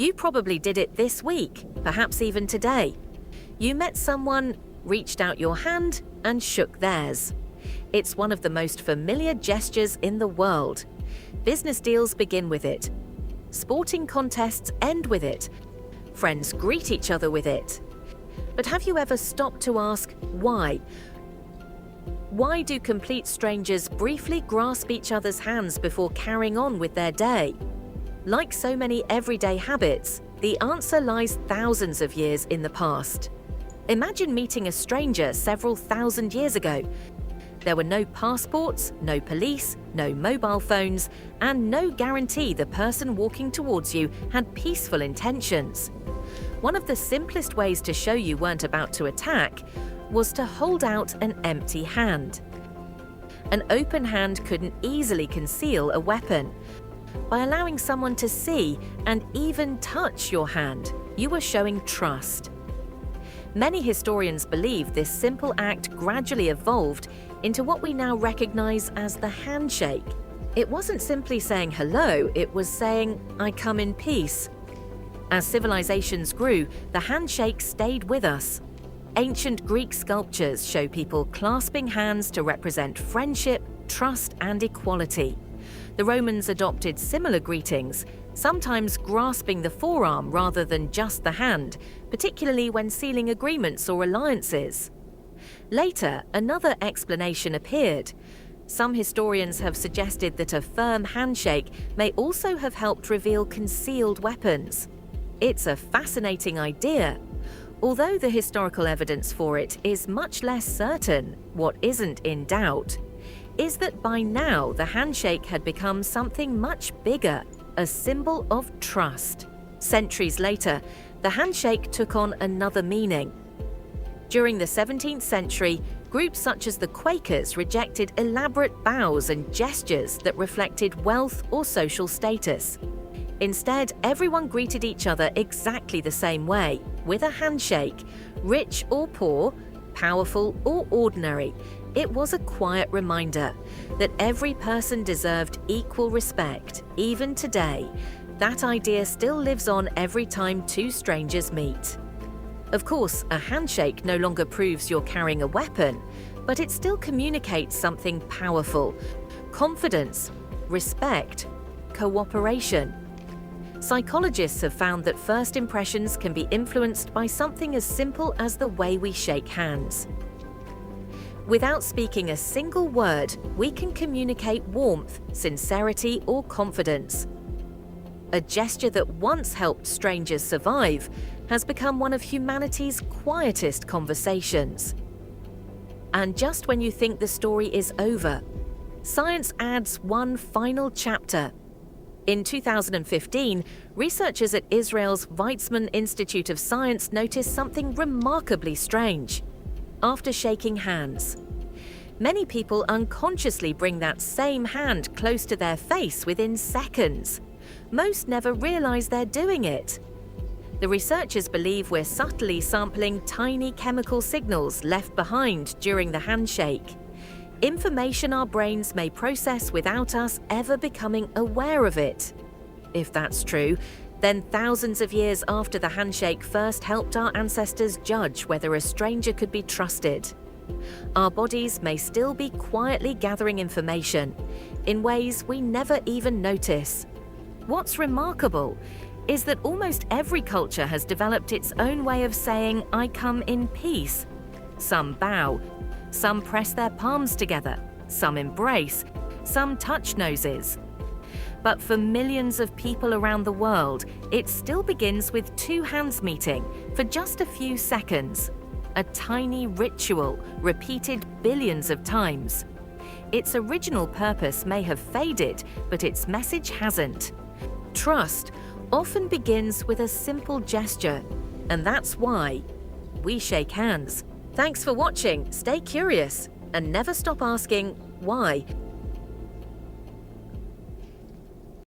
You probably did it this week, perhaps even today. You met someone, reached out your hand, and shook theirs. It's one of the most familiar gestures in the world. Business deals begin with it. Sporting contests end with it. Friends greet each other with it. But have you ever stopped to ask why? Why do complete strangers briefly grasp each other's hands before carrying on with their day? Like so many everyday habits, the answer lies thousands of years in the past. Imagine meeting a stranger several thousand years ago. There were no passports, no police, no mobile phones, and no guarantee the person walking towards you had peaceful intentions. One of the simplest ways to show you weren't about to attack was to hold out an empty hand. An open hand couldn't easily conceal a weapon. By allowing someone to see and even touch your hand, you were showing trust. Many historians believe this simple act gradually evolved into what we now recognize as the handshake. It wasn't simply saying hello, it was saying, "I come in peace." As civilizations grew, the handshake stayed with us. Ancient Greek sculptures show people clasping hands to represent friendship, trust, and equality. The Romans adopted similar greetings, sometimes grasping the forearm rather than just the hand, particularly when sealing agreements or alliances. Later, another explanation appeared. Some historians have suggested that a firm handshake may also have helped reveal concealed weapons. It's a fascinating idea. Although the historical evidence for it is much less certain, what isn't in doubt is that by now the handshake had become something much bigger, a symbol of trust. Centuries later, the handshake took on another meaning. During the 17th century, groups such as the Quakers rejected elaborate bows and gestures that reflected wealth or social status. Instead, everyone greeted each other exactly the same way, with a handshake, rich or poor, powerful or ordinary. It was a quiet reminder that every person deserved equal respect. Even today, that idea still lives on every time two strangers meet. Of course, a handshake no longer proves you're carrying a weapon, but it still communicates something powerful: confidence, respect, cooperation. Psychologists have found that first impressions can be influenced by something as simple as the way we shake hands. Without speaking a single word, we can communicate warmth, sincerity, or confidence. A gesture that once helped strangers survive has become one of humanity's quietest conversations. And just when you think the story is over, science adds one final chapter. In 2015, researchers at Israel's Weizmann Institute of Science noticed something remarkably strange. After shaking hands, many people unconsciously bring that same hand close to their face within seconds. Most never realize they're doing it. The researchers believe we're subtly sampling tiny chemical signals left behind during the handshake. Information our brains may process without us ever becoming aware of it. If that's true, then thousands of years after the handshake first helped our ancestors judge whether a stranger could be trusted, our bodies may still be quietly gathering information in ways we never even notice. What's remarkable is that almost every culture has developed its own way of saying, "I come in peace." Some bow, some press their palms together, some embrace, some touch noses. But for millions of people around the world, it still begins with two hands meeting for just a few seconds. A tiny ritual repeated billions of times. Its original purpose may have faded, but its message hasn't. Trust often begins with a simple gesture, and that's why we shake hands. Thanks for watching, stay curious, and never stop asking why.